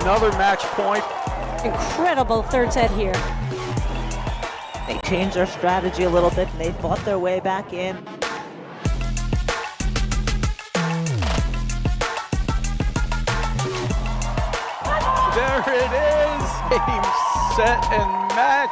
another match point. Incredible third set here. They changed their strategy a little bit and they fought their way back in. There it is, game, set, and match.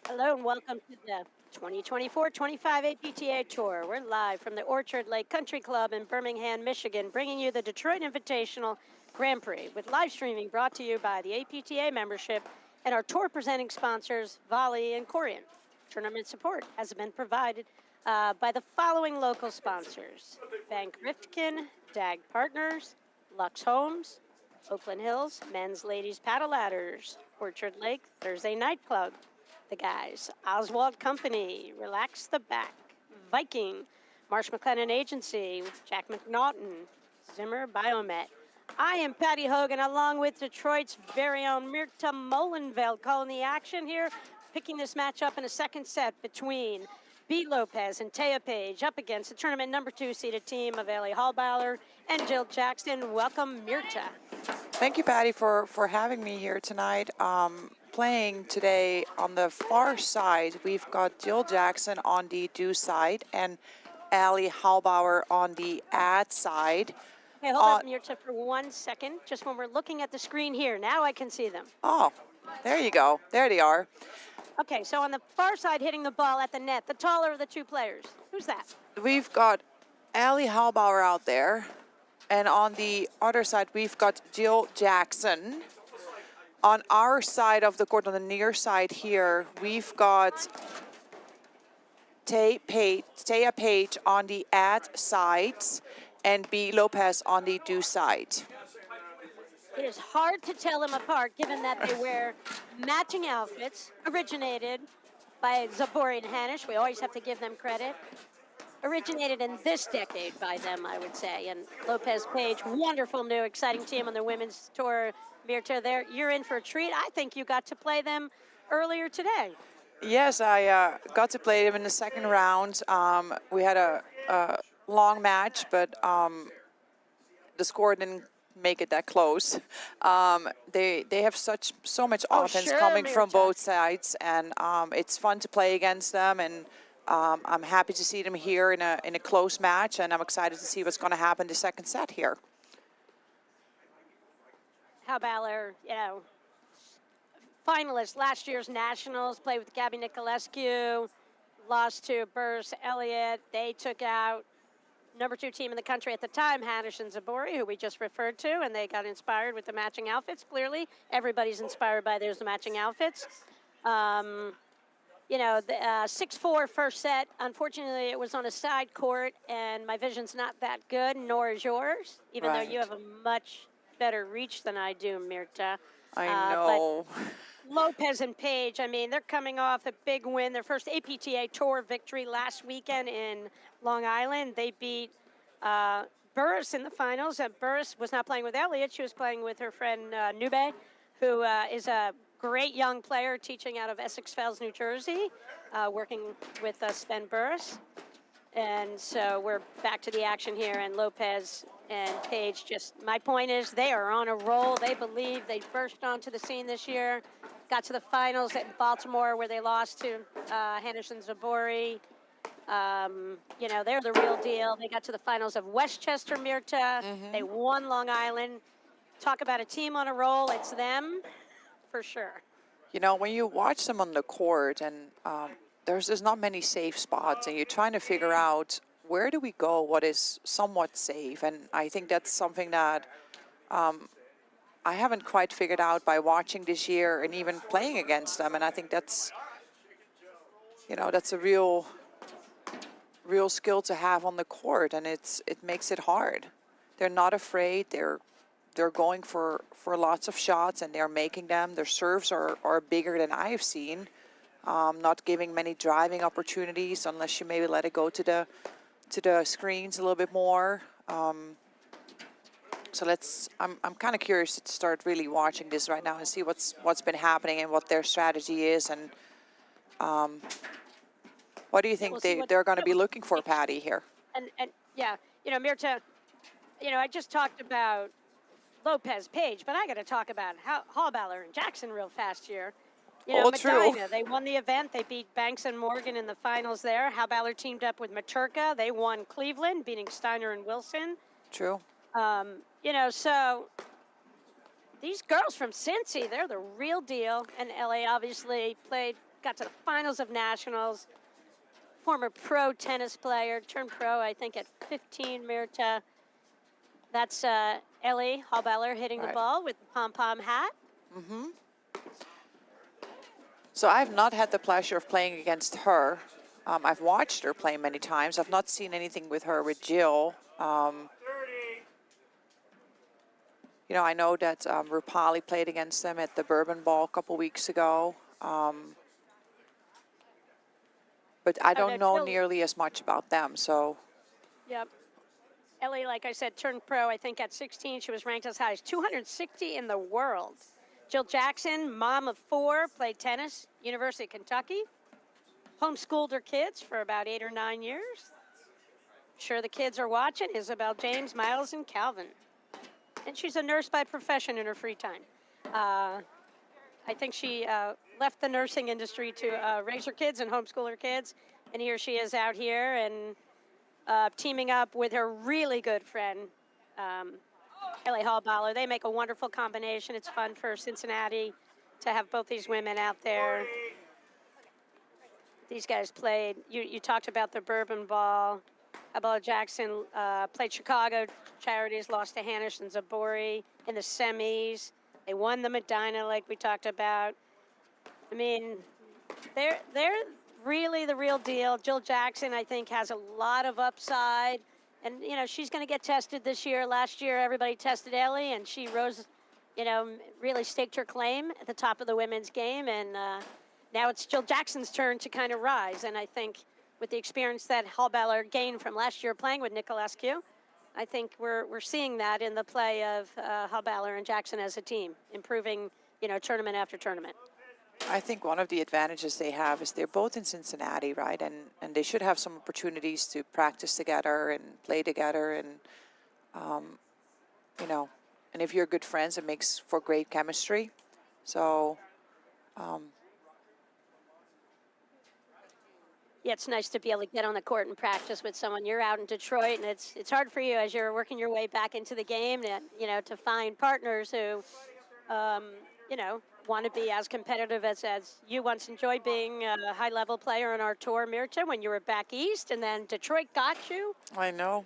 Hello and welcome to the 2024-25 APTA Tour. We're live from the Orchard Lake Country Club in Birmingham, Michigan, bringing you the Detroit Invitational Grand Prix with live streaming brought to you by the APTA membership and our tour presenting sponsors, Volley and Corian. Tournament support has been provided by the following local sponsors: Bank Rifkin, DAG Partners, Lux Homes, Oakland Hills, Men's Ladies Paddle Ladders, Orchard Lake Thursday Night Club, The Guys, Oswald Company, Relax the Back, Viking, Marsh McLennan Agency, Jack McNaughton, Zimmer Biomet. I am Patty Hogan, along with Detroit's very own Mirta Molenveld, calling the action here, picking this match up in a second set between B. Lopez and Taya Page up against the tournament number 2 seeded team of Ellie Halbauer and Jill Jackson. Welcome, Mirta. Thank you, Patty, for having me here tonight. Playing today on the far side, we've got Jill Jackson on the do side and Ellie Halbauer on the ad side. Hey, hold up, Mirta, for 1 second. Just when we're looking at the screen here, now I can see them. Oh, there you go. There they are. Okay, so on the far side, hitting the ball at the net, the taller of the two players. Who's that? We've got Ellie Halbauer out there. And on the other side, we've got Jill Jackson. On our side of the court, on the near side here, we've got Taya Page on the ad side and B. Lopez on the do side. It is hard to tell them apart, given that they wear matching outfits, originated by Zabori and Hanish. We always have to give them credit. Originated in this decade by them, I would say. And Lopez Page, wonderful new exciting team on the women's tour. Mirta, you're in for a treat. I think you got to play them earlier today. Yes, I got to play them in the second round. We had a long match, but the score didn't make it that close. They have so much offense coming from both sides, and it's fun to play against them. And I'm happy to see them here in a close match, and I'm excited to see what's going to happen the second set here. Halbauer, finalist last year's Nationals, played with Gabby Nicolescu, lost to Burris Elliott. They took out number 2 team in the country at the time, Hanish and Zabori, who we just referred to, and they got inspired with the matching outfits. Clearly, everybody's inspired by those matching outfits. The 6-4 first set. Unfortunately, it was on a side court, and my vision's not that good, nor is yours, even though you have a much better reach than I do, Mirta. I know. But Lopez and Page, I mean, they're coming off a big win, their first APTA Tour victory last weekend in Long Island. They beat Burris in the finals. Burris was not playing with Elliott. She was playing with her friend Nube, who is a great young player teaching out of Essex Fells, New Jersey, working with Sven Burris. And so we're back to the action here, and Lopez and Page, my point is they are on a roll. They believe they burst onto the scene this year, got to the finals at Baltimore where they lost to Hanish and Zabori. They're the real deal. They got to the finals of Westchester, Mirta. They won Long Island. Talk about a team on a roll. It's them for sure. When you watch them on the court, and there's not many safe spots, and you're trying to figure out where do we go, what is somewhat safe. And I think that's something that I haven't quite figured out by watching this year and even playing against them. And I think that's a real skill to have on the court, and it makes it hard. They're not afraid. They're going for lots of shots, and they're making them. Their serves are bigger than I have seen. Not giving many driving opportunities unless you maybe let it go to the screens a little bit more. So I'm kind of curious to start really watching this right now and see what's been happening and what their strategy is. And What do you think we'll see they're going to be we'll looking for, Patty, here? And yeah, Mirta, I just talked about Lopez Page, but I got to talk about Halbauer and Jackson real fast here. All true. Medina, they won the event. They beat Banks and Morgan in the finals there. Halbauer teamed up with Maturka. They won Cleveland, beating Steiner and Wilson. True. So these girls from Cincy, they're the real deal. And LA obviously got to the finals of nationals. Former pro tennis player, turned pro, I think, at 15, Mirta. That's Ellie Halbauer hitting the ball with the pom-pom hat. Mm-hmm. So I've not had the pleasure of playing against her. I've watched her play many times. I've not seen anything with her with Jill. I know that Rupali played against them at the Bourbon Ball a couple weeks ago. But I don't know nearly as much about them, so. Yep. Ellie, like I said, turned pro, I think, at 16. She was ranked as high as 260 in the world. Jill Jackson, mom of 4, played tennis, University of Kentucky. Homeschooled her kids for about 8 or 9 years. I'm sure the kids are watching. Isabel, James, Miles, and Calvin. And she's a nurse by profession in her free time. I think she left the nursing industry to raise her kids and homeschool her kids. And here she is out here and teaming up with her really good friend, Ellie Halbauer. They make a wonderful combination. It's fun for Cincinnati to have both these women out there. These guys played. You talked about the Bourbon Ball. Halbauer Jackson played Chicago Charities, lost to Hanish and Zabori in the semis. They won the Medina, like we talked about. I mean, they're really the real deal. Jill Jackson, I think, has a lot of upside. And, she's going to get tested this year. Last year, everybody tested Ellie, and she rose, really staked her claim at the top of the women's game. And now it's Jill Jackson's turn to kind of rise. And I think with the experience that Halbauer gained from last year playing with Nicolescu, I think we're seeing that in the play of Halbauer and Jackson as a team, improving, tournament after tournament. I think one of the advantages they have is they're both in Cincinnati, right? And they should have some opportunities to practice together and play together. And, and if you're good friends, it makes for great chemistry. So, yeah, it's nice to be able to get on the court and practice with someone. You're out in Detroit, and it's hard for you as you're working your way back into the game to find partners who, want to be as competitive as you once enjoyed being a high-level player on our tour, Mirta, when you were back east, and then Detroit got you. I know.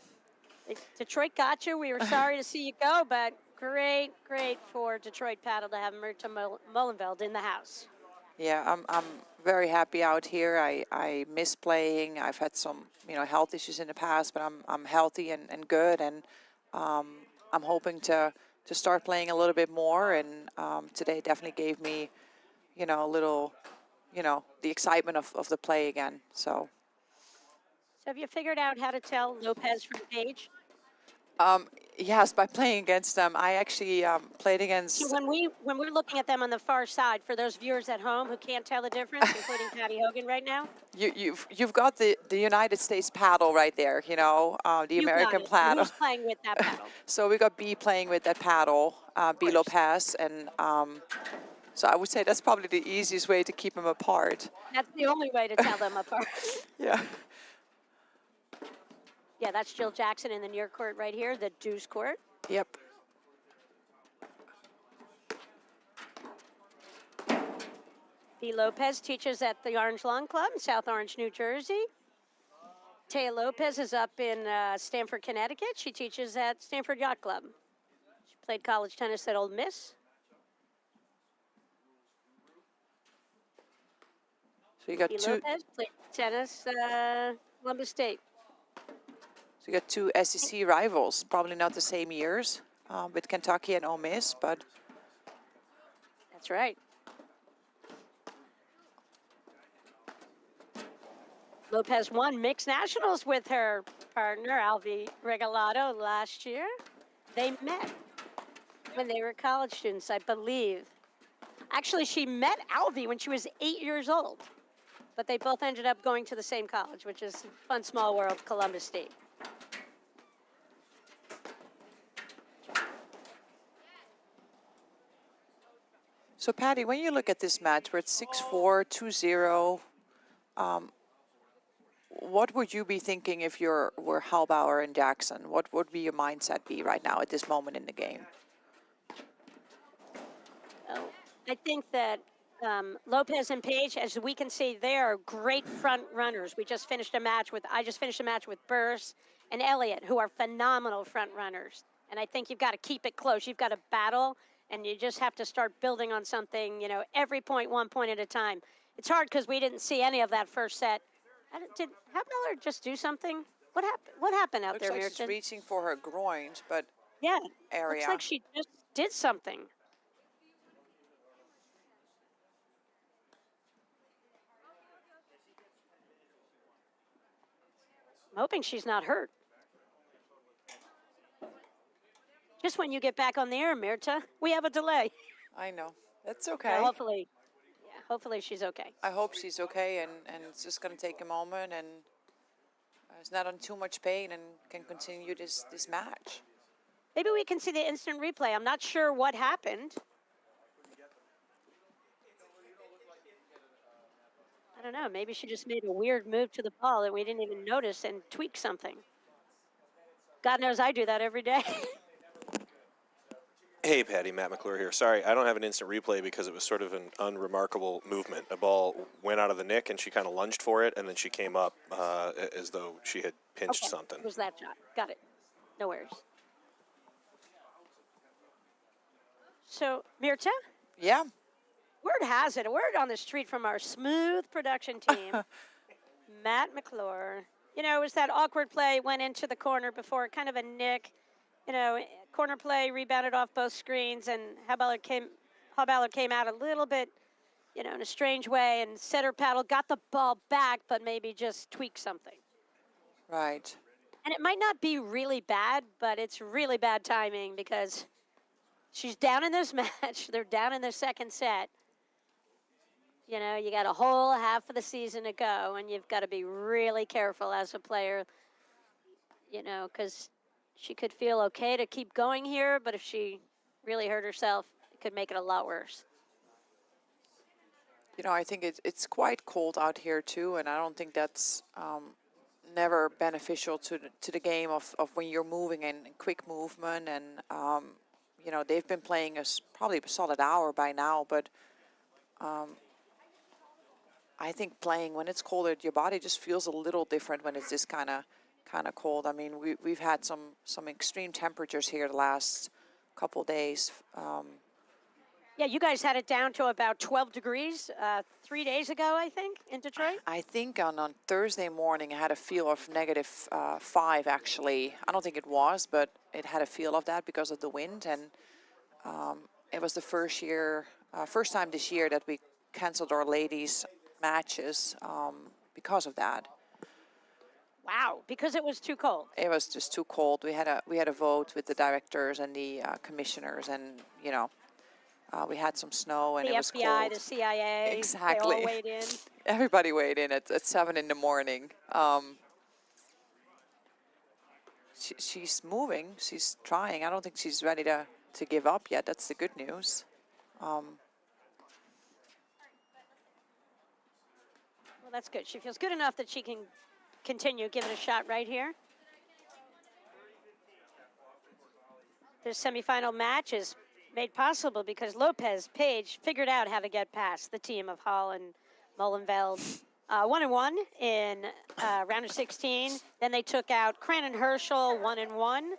Detroit got you. We were sorry to see you go, but great for Detroit Paddle to have Mirta Mullenveld in the house. Yeah, I'm very happy out here. I miss playing. I've had some, health issues in the past, but I'm healthy and good, and I'm hoping to start playing a little bit more. And today definitely gave me, a little, the excitement of the play again. So have you figured out how to tell Lopez from Page? Yes, by playing against them. I actually played against. So when we're looking at them on the far side, for those viewers at home who can't tell the difference, including Patty Hogan right now, you've got the United States paddle right there. The American paddle. Who's playing with that paddle? So we got B playing with that paddle, B Lopez, and so I would say that's probably the easiest way to keep them apart. That's the only way to tell them apart. Yeah. Yeah, that's Jill Jackson in the near court right here, the deuce court. Yep. B. Lopez teaches at the Orange Lawn Club in South Orange, New Jersey. Taya Lopez is up in Stamford, Connecticut. She teaches at Stamford Yacht Club. She played college tennis at Ole Miss. So you got B. two. Lopez played tennis, Columbus State. So you got two SEC rivals, probably not the same years, with Kentucky and Ole Miss, but. That's right. Lopez won mixed nationals with her partner, Alvi Regalado, last year. They met when they were college students, I believe. Actually, she met Alvi when she was 8 years old. but they both ended up going to the same college, which is fun, small world, Columbus State. So, Patty, when you look at this match, where it's 6-4, 2-0, what would you be thinking if you were Halbauer and Jackson? What would be your mindset be right now at this moment in the game? Oh, I think that Lopez and Page, as we can see, they are great front runners. I just finished a match with Burrs and Elliott, who are phenomenal front runners. And I think you've got to keep it close. You've got to battle, and you just have to start building on something, every point, 1 point at a time. It's hard because we didn't see any of that first set. Did Halbauer just do something? What happened? What happened out Looks there, like Mirton? she's reaching for her groins, but Yeah, area. looks like she just did something. I'm hoping she's not hurt. Just when you get back on the air, Mirta, we have a delay. I know. That's okay. Yeah, hopefully she's okay. I hope she's okay, and it's just going to take a moment, and it's not on too much pain and can continue this match. Maybe we can see the instant replay. I'm not sure what happened. I don't know. Maybe she just made a weird move to the ball that we didn't even notice and tweaked something. God knows I do that every day. Hey, Patty, Matt McClure here. Sorry, I don't have an instant replay because it was sort of an unremarkable movement. A ball went out of the nick, and she kind of lunged for it, and then she came up as though she had pinched something. It was that shot. Got it. No worries. So, Mirta? Yeah. Word has it, a word on the street from our smooth production team, Matt McClure. It was that awkward play, went into the corner before, kind of a nick. Corner play, rebounded off both screens, and Halbauer came out a little bit, in a strange way, and set her paddle, got the ball back, but maybe just tweaked something. Right. And it might not be really bad, but it's really bad timing because she's down in this match. They're down in the second set. You got a whole half of the season to go, and you've got to be really careful as a player, because she could feel okay to keep going here, but if she really hurt herself, it could make it a lot worse. I think it's quite cold out here too, and I don't think that's never beneficial to the game of when you're moving and quick movement. And they've been playing us probably a solid hour by now, but I think playing when it's colder, your body just feels a little different when it's this kind of cold. I mean, we've had some extreme temperatures here the last couple days. Yeah, you guys had it down to about 12 degrees 3 days ago, I think, in Detroit. I think on Thursday morning I had a feel of -5 actually. I don't think it was, but it had a feel of that because of the wind, and it was the first time this year that we canceled our ladies matches because of that. Wow, because it was too cold. It was just too cold. We had a vote with the directors and the commissioners, and we had some snow, and the it was FBI, cold. The CIA, Exactly. they all weighed in. Everybody weighed in at 7 in the morning. She's moving. She's trying. I don't think she's ready to give up yet. That's the good news. Well, that's good. She feels good enough that she can continue. Give it a shot right here. This semifinal match is made possible because Lopez Page figured out how to get past the team of Hall and Molenveld. 1-1 in round of 16. Then they took out Cran and Herschel 1-1.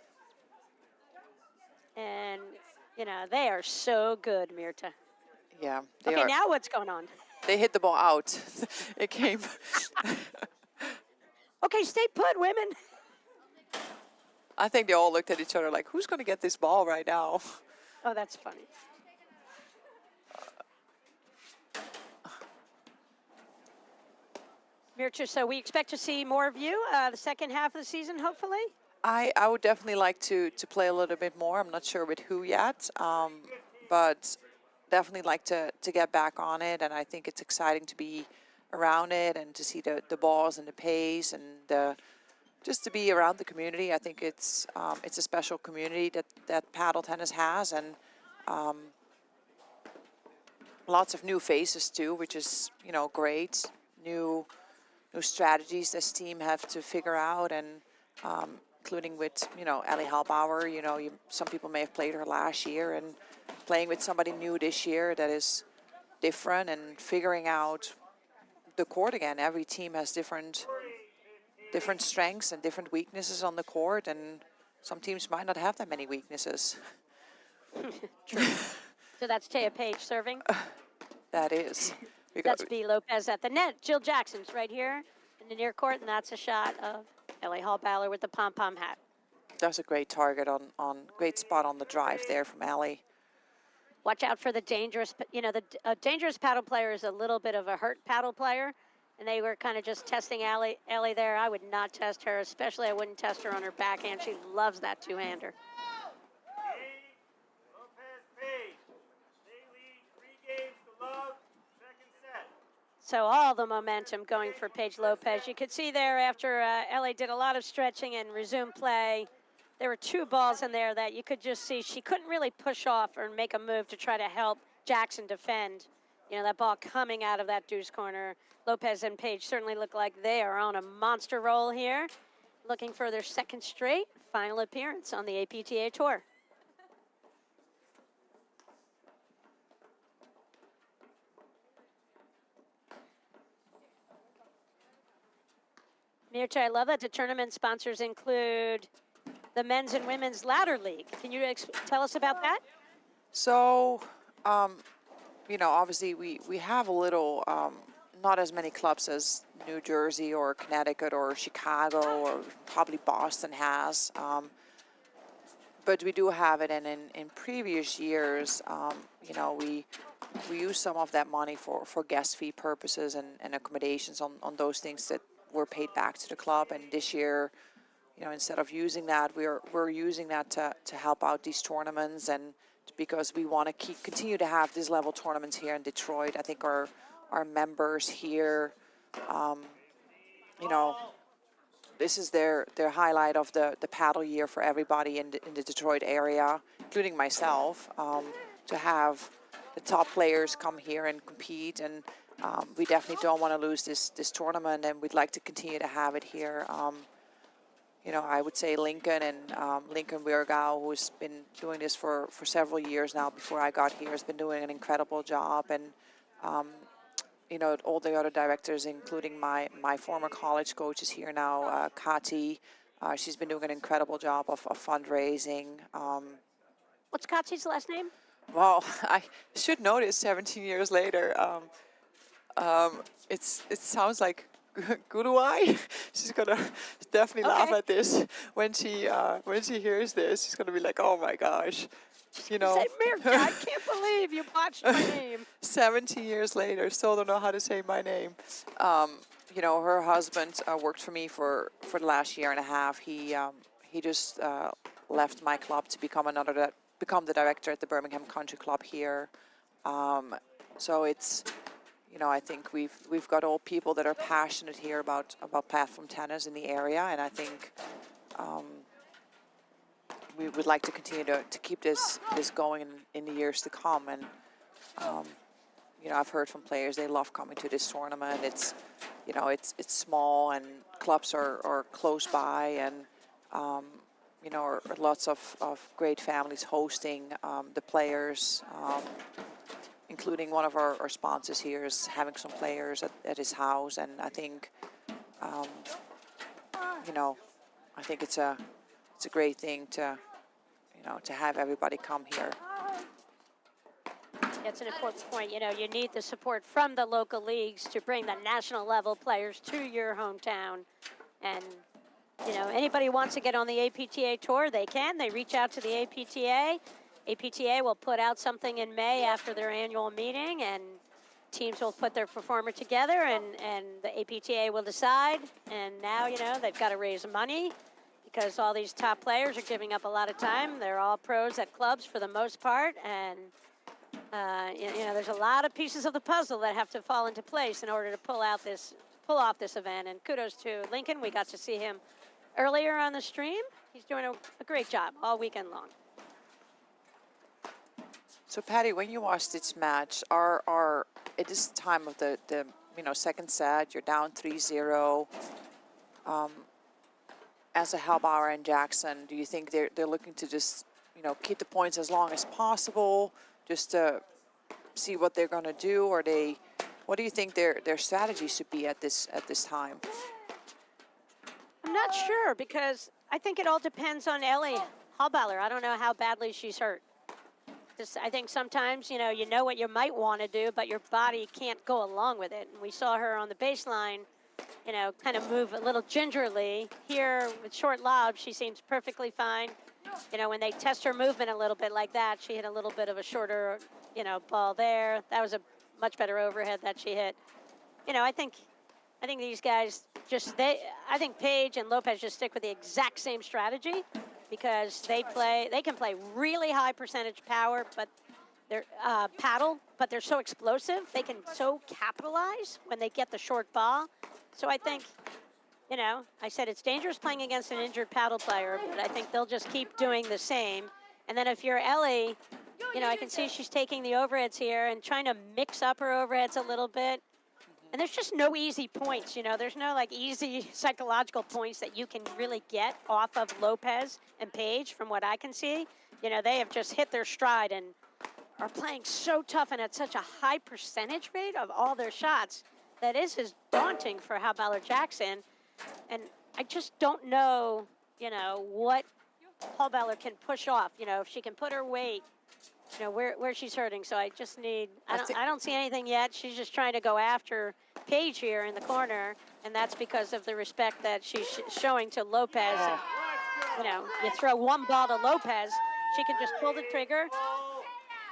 And, they are so good, Mirta. Yeah. Okay, now what's going on? They hit the ball out. It came. Okay, stay put, women. I think they all looked at each other like, who's going to get this ball right now? Oh, that's funny. Mirta, so we expect to see more of you the second half of the season, hopefully? I would definitely like to play a little bit more. I'm not sure with who yet, but definitely like to get back on it. And I think it's exciting to be around it and to see the balls and the pace and just to be around the community. I think it's a special community that paddle tennis has, and lots of new faces too, which is great. New strategies this team have to figure out, and including with Ellie Halbauer. Some people may have played her last year, and playing with somebody new this year that is different and figuring out the court again. Every team has different strengths and different weaknesses on the court, and some teams might not have that many weaknesses. True. So that's Taya Page serving. That is. That's B. Lopez at the net. Jill Jackson's right here in the near court, and that's a shot of Ellie Halbauer with the pom-pom hat. That's a great target on great spot on the drive there from Ellie. Watch out for the dangerous, the dangerous paddle player is a little bit of a hurt paddle player, and they were kind of just testing Ellie there. I would not test her, especially I wouldn't test her on her backhand. She loves that two-hander. So all the momentum going for Paige Lopez. You could see there after Ellie did a lot of stretching and resumed play, there were two balls in there that you could just see she couldn't really push off or make a move to try to help Jackson defend. That ball coming out of that deuce corner. Lopez and Paige certainly look like they are on a monster roll here, looking for their second straight final appearance on the APTA Tour. Mircha, I love that the tournament sponsors include the Men's and Women's Ladder League. Can you tell us about that? So, obviously we have a little, not as many clubs as New Jersey or Connecticut or Chicago or probably Boston has. But we do have it, and in previous years, we use some of that money for guest fee purposes and accommodations on those things that were paid back to the club. And this year, instead of using that, we're using that to help out these tournaments, and because we want to continue to have these level tournaments here in Detroit. I think our members here, this is their highlight of the paddle year for everybody in the Detroit area, including myself, to have the top players come here and compete. And we definitely don't want to lose this tournament, and we'd like to continue to have it here. I would say Lincoln and Lincoln Weirgau, who's been doing this for several years now before I got here, has been doing an incredible job. And all the other directors, including my former college coach, is here now, Kati. She's been doing an incredible job of fundraising. What's Katsi's last name? Well, I should know this 17 years later. It sounds like Guruai. She's gonna definitely laugh at this when she hears this. She's gonna be like, "Oh my gosh." Say, Mirka, I can't believe you botched my name. 17 years later, still don't know how to say my name. Her husband worked for me for the last year and a half. He just left my club to become the director at the Birmingham Country Club here. So it's, I think we've got all people that are passionate here about platform tennis in the area, and I think we would like to continue to keep this going in the years to come. And I've heard from players they love coming to this tournament. It's it's small, and clubs are close by, and lots of great families hosting the players, including one of our sponsors here is having some players at his house. And I think I think it's a great thing to have everybody come here. It's an important point. You need the support from the local leagues to bring the national level players to your hometown. And, anybody who wants to get on the APTA tour, they can. They reach out to the APTA. APTA will put out something in May after their annual meeting, and teams will put their performer together, and the APTA will decide. And now, they've got to raise money because all these top players are giving up a lot of time. They're all pros at clubs for the most part, and There's a lot of pieces of the puzzle that have to fall into place in order to pull off this event. And kudos to Lincoln. We got to see him earlier on the stream. He's doing a great job all weekend long. So Patty, when you watch this match, are at this time of the second set, you're down 3-0. As a Halbauer and Jackson, do you think they're looking to just keep the points as long as possible, just to see what they're going to do, or what do you think their strategy should be at this time? I'm not sure, because I think it all depends on Ellie Halbauer. I don't know how badly she's hurt. I think sometimes, you know what you might want to do, but your body can't go along with it. And we saw her on the baseline, kind of move a little gingerly. Here with short lob, she seems perfectly fine. When they test her movement a little bit like that, she hit a little bit of a shorter, ball there. That was a much better overhead that she hit. I think these guys I think Pejic and Lopez just stick with the exact same strategy, because they can play really high percentage power, but they're paddle, but they're so explosive. They can so capitalize when they get the short ball. So I think, I said it's dangerous playing against an injured paddle player, but I think they'll just keep doing the same. And then if you're Ellie, I can see she's taking the overheads here and trying to mix up her overheads a little bit. And there's just no easy points, there's no easy psychological points that you can really get off of Lopez and Pejic from what I can see. They have just hit their stride and are playing so tough and at such a high percentage rate of all their shots that is daunting for Halbauer Jackson. And I just don't know, what Halbauer can push off, if she can put her weight, where she's hurting. So I just need, I don't see anything yet. She's just trying to go after Pejic here in the corner, and that's because of the respect that she's showing to Lopez. And, you throw one ball to Lopez, she can just pull the trigger.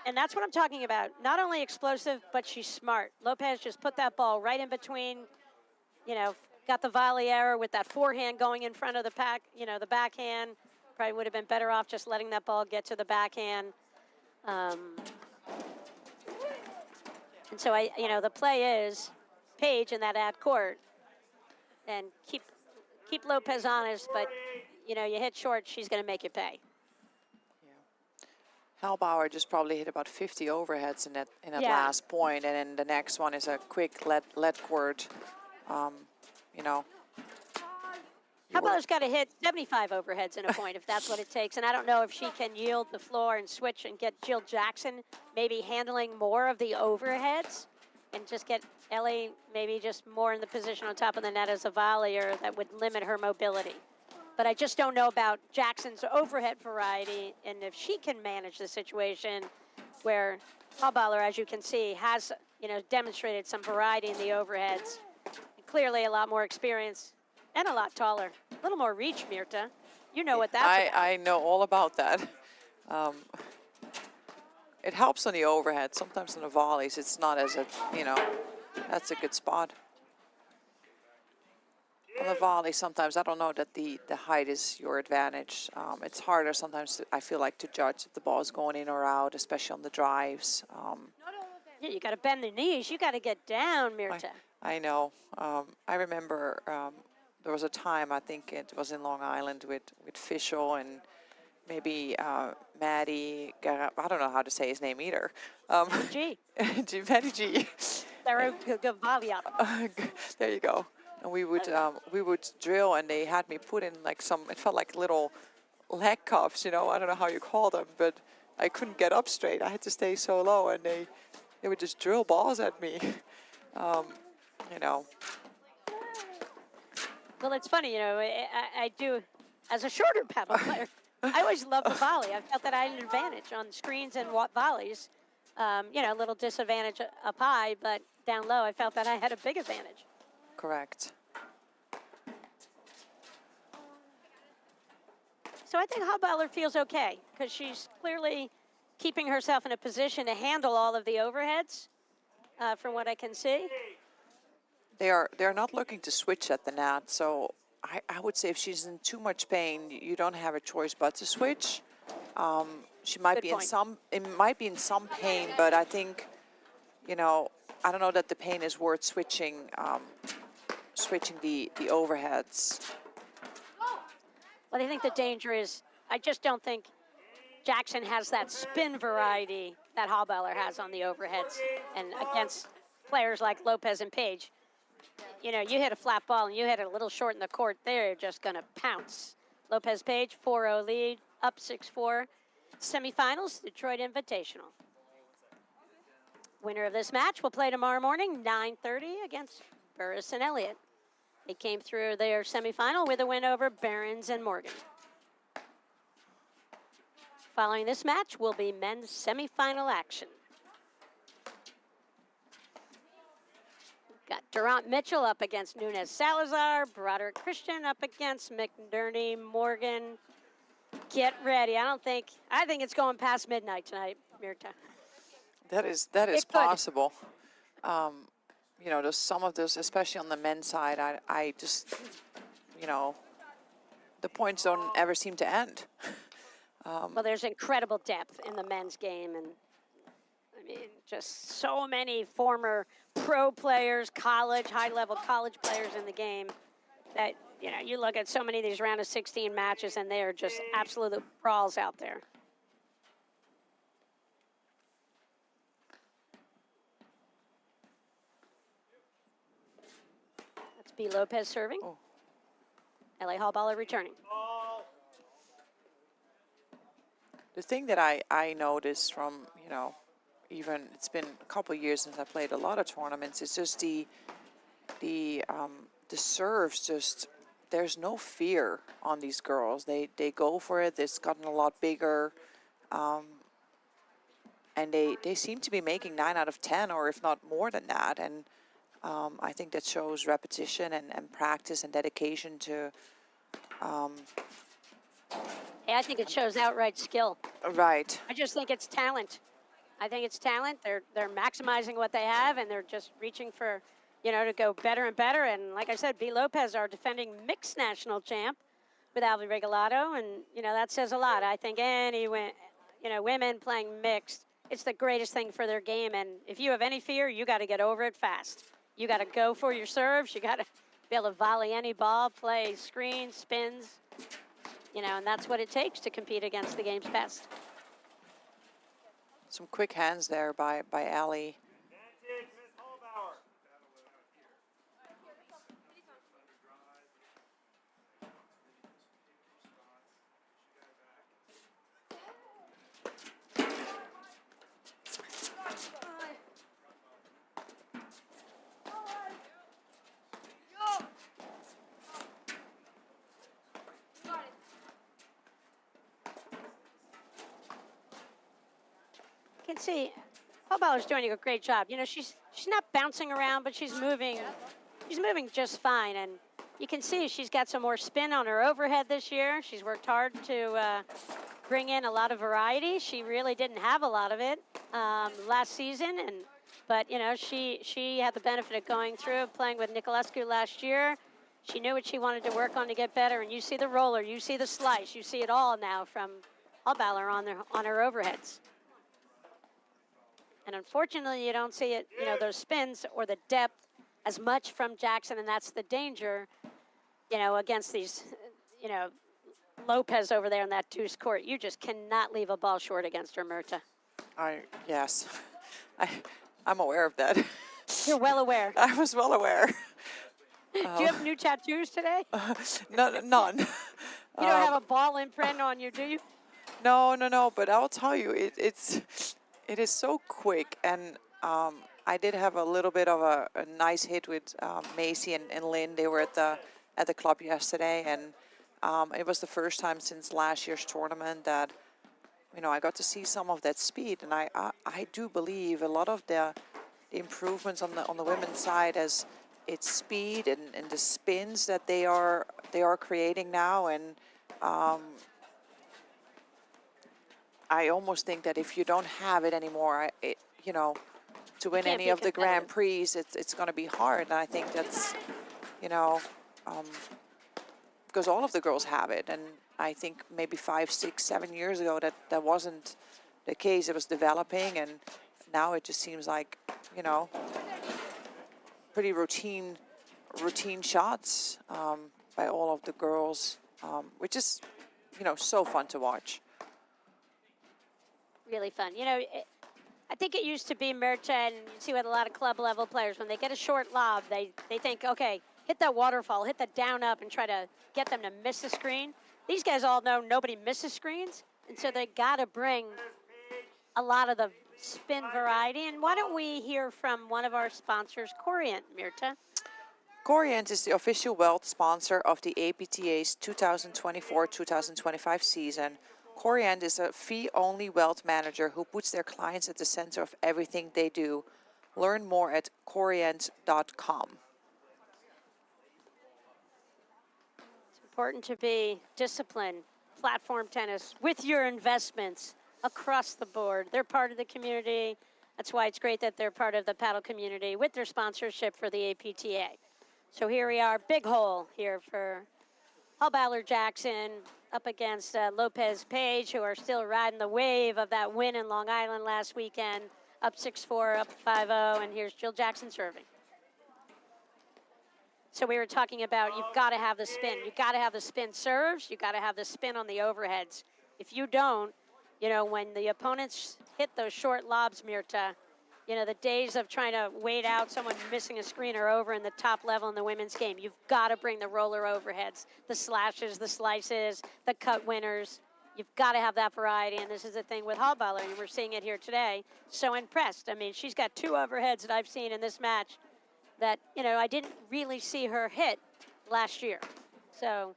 And that's what I'm talking about. Not only explosive, but she's smart. Lopez just put that ball right in between, got the volley error with that forehand going in front of the pack, the backhand. Probably would have been better off just letting that ball get to the backhand. And so the play is Pejic in that ad court, and keep Lopez honest, but you hit short, she's going to make you pay. Halbauer just probably hit about 50 overheads in that last point, and then the next one is a quick let court. Halbauer's got to hit 75 overheads in a point if that's what it takes. And I don't know if she can yield the floor and switch and get Jill Jackson maybe handling more of the overheads and just get Ellie maybe just more in the position on top of the net as a volleyer that would limit her mobility. But I just don't know about Jackson's overhead variety and if she can manage the situation where Halbauer, as you can see, has demonstrated some variety in the overheads. Clearly a lot more experience. And a lot taller. A little more reach, Mirta. You know what that's about. I know all about that. It helps on the overhead. Sometimes on the volleys, it's not as that's a good spot. On the volley, sometimes I don't know that the height is your advantage. It's harder sometimes, I feel like, to judge if the ball is going in or out, especially on the drives. Yeah, you got to bend the knees. You got to get down, Mirta. I know. I remember there was a time, I think it was in Long Island with Fischel and maybe Maddie, I don't know how to say his name either. G. Maddie G. There you go. And we would drill, and they had me put in it felt like little leg cuffs, I don't know how you call them, but I couldn't get up straight. I had to stay so low, and they would just drill balls at me. Well, it's funny, I do, as a shorter paddle player, I always loved the volley. I felt that I had an advantage on screens and volleys. A little disadvantage up high, but down low, I felt that I had a big advantage. Correct. So I think Halbauer feels okay, because she's clearly keeping herself in a position to handle all of the overheads, from what I can see. They're not looking to switch at the net, so I would say if she's in too much pain, you don't have a choice but to switch. she might Good be point. it might be in some pain, but I think, you know, I don't know that the pain is worth switching the overheads. Well, I think the danger is, I just don't think Jackson has that spin variety that Halbauer has on the overheads. And against players like Lopez and Page, you know, you hit a flat ball and you hit it a little short in the court, they're just going to pounce. Lopez Page, 4-0 lead, up 6-4. Semifinals, Detroit Invitational. Winner of this match will play tomorrow morning, 9:30 against Burris and Elliott. They came through their semifinal with a win over Barons and Morgan. Following this match will be men's semifinal action. Got Durant Mitchell up against Nunez Salazar, Broderick Christian up against McNerney Morgan. Get ready. I think it's going past midnight tonight, Mirta. That is It could. possible. You know, there's some of those, especially on the men's side, I just, you know, the points don't ever seem to end. Well, there's incredible depth in the men's game, and I mean, just so many former pro players, high-level college players in the game that, you know, you look at so many of these round of 16 matches, and they are just absolute brawls out there. That's B. Lopez serving. Oh. L.A. Halbauer returning. The thing that I noticed from, you know, even it's been a couple of years since I played a lot of tournaments, it's just the serves, just there's no fear on these girls. They go for it. It's gotten a lot bigger, and they seem to be making 9 out of 10, or if not more than that. And I think that shows repetition and practice and dedication to. Yeah, I think it shows outright skill. Right. I just think it's talent. I think it's talent. They're maximizing what they have, and they're just reaching for, you know, to go better and better. And like I said, B. Lopez, our defending mixed national champ with Alvi Regalato, and you know that says a lot. I think women playing mixed, it's the greatest thing for their game. And if you have any fear, you got to get over it fast. You got to go for your serves. You got to be able to volley any ball, play screens, spins. You know, and that's what it takes to compete against the game's best. Some quick hands there by Ali. You can see Halbauer's doing a great job. You know, she's not bouncing around, but she's moving just fine. And you can see she's got some more spin on her overhead this year. She's worked hard to bring in a lot of variety. She really didn't have a lot of it last season, but you know, she had the benefit of going through playing with Nicolescu last year. She knew what she wanted to work on to get better, and you see the roller, you see the slice, you see it all now from Halbauer on her overheads. And unfortunately, you don't see it, you know, those spins or the depth as much from Jackson, and that's the danger, you know, against these, you know, Lopez over there in that deuce court. You just cannot leave a ball short against her, Mirta. Yes, I'm aware of that. You're well aware. I was well aware. Do you have new tattoos today? None. You don't have a ball imprint on you, do you? No. But I'll tell you, it is so quick, and I did have a little bit of a nice hit with Macy and Lynn. They were at the club yesterday, and it was the first time since last year's tournament that, you know, I got to see some of that speed, and I do believe a lot of the improvements on the women's side as its speed and the spins that they are creating now, and I almost think that if you don't have it anymore, you know, to win any of the Grand Prix, it's going to be hard. And I think that's, you know, because all of the girls have it. And I think maybe 5, 6, 7 years ago that wasn't the case. It was developing, and now it just seems like, you know, pretty routine shots by all of the girls, which is, you know, so fun to watch. Really fun. You know, I think it used to be, Mirta, and you see with a lot of club level players, when they get a short lob, they think, okay, hit that waterfall, hit the down up, and try to get them to miss the screen. These guys all know nobody misses screens, and so they got to bring a lot of the spin variety. And why don't we hear from one of our sponsors, Corient, Mirta? Corient is the official wealth sponsor of the APTA's 2024-2025 season. Corient is a fee-only wealth manager who puts their clients at the center of everything they do. Learn more at corient.com. It's important to be disciplined, platform tennis, with your investments across the board. They're part of the community. That's why it's great that they're part of the paddle community with their sponsorship for the APTA. So here we are, big hole here for Halbauer Jackson up against Lopez Page, who are still riding the wave of that win in Long Island last weekend, up 6-4, up 5-0, and here's Jill Jackson serving. So we were talking about you've got to have the spin. You've got to have the spin serves. You've got to have the spin on the overheads. If you don't, you know, when the opponents hit those short lobs, Mirta, you know, the days of trying to wait out someone missing a screen are over in the top level in the women's game. You've got to bring the roller overheads, the slashes, the slices, the cut winners. You've got to have that variety, and this is the thing with Halbauer, and we're seeing it here today. So impressed. I mean, she's got 2 overheads that I've seen in this match that, you know, I didn't really see her hit last year. So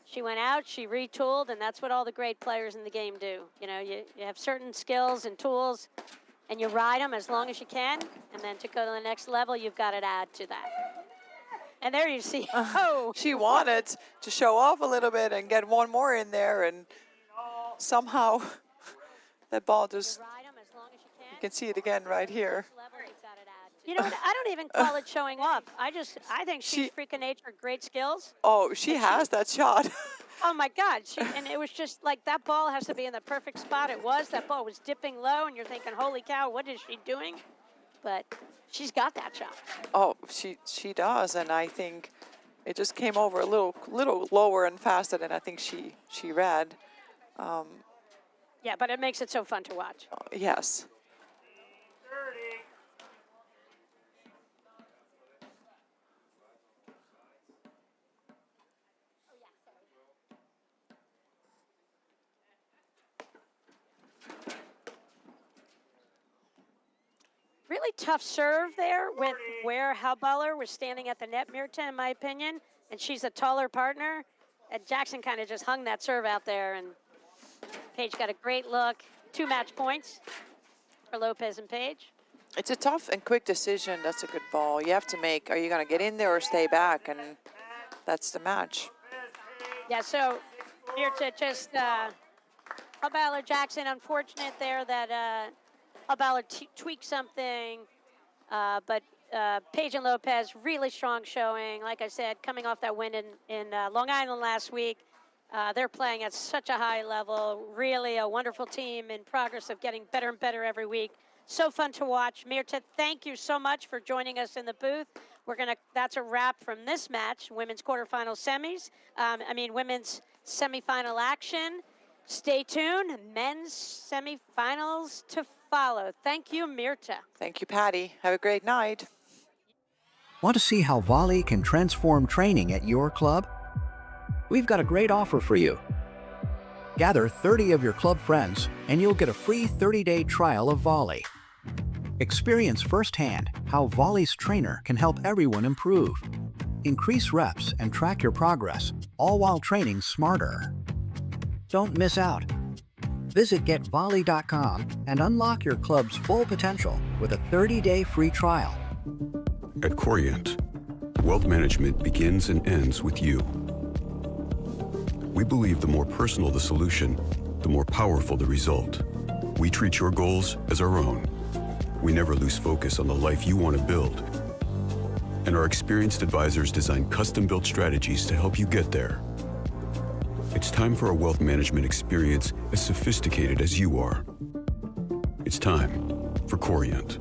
she went out, she retooled, and that's what all the great players in the game do. You know, you have certain skills and tools, and you ride them as long as you can, and then to go to the next level, you've got to add to that. And there you see, oh! She wanted to show off a little bit and get one more in there, and somehow that ball just, Ride 'em as long as you you can see it again right here. You know what? I don't even call it showing off. I think she's freaking nature, great skills. Oh, she has that shot. Oh my God! And it was just like that ball has to be in the perfect spot. It was. That ball was dipping low, and you're thinking, "Holy cow, what is she doing?" But she's got that shot. Oh, she does, and I think it just came over a little lower and faster than I think she read. Yeah, but it makes it so fun to watch. Yes. Really tough serve there with where Halbauer was standing at the net, Mirta, in my opinion, and she's a taller partner. And Jackson kind of just hung that serve out there, and Page got a great look. 2 match points for Lopez and Page. It's a tough and quick decision. That's a good ball. You have to make, are you going to get in there or stay back? And that's the match. Yeah, so Mirta just, Halbauer Jackson, unfortunate there that Halbauer tweaked something, but Page and Lopez, really strong showing. Like I said, coming off that win in Long Island last week. They're playing at such a high level. Really a wonderful team in progress of getting better and better every week. So fun to watch. Mirta, thank you so much for joining us in the booth. That's a wrap from this match, women's quarterfinal semis. Women's semifinal action. Stay tuned, men's semifinals to follow. Thank you, Mirta. Thank you, Patty. Have a great night. Want to see how volley can transform training at your club? We've got a great offer for you. Gather 30 of your club friends and you'll get a free 30-day trial of volley. Experience firsthand how volley's trainer can help everyone improve. Increase reps and track your progress, all while training smarter. Don't miss out. Visit getvolley.com and unlock your club's full potential with a 30-day free trial. At Corient, wealth management begins and ends with you. We believe the more personal the solution, the more powerful the result. We treat your goals as our own. We never lose focus on the life you want to build. And our experienced advisors design custom-built strategies to help you get there. It's time for a wealth management experience as sophisticated as you are. It's time for Corient.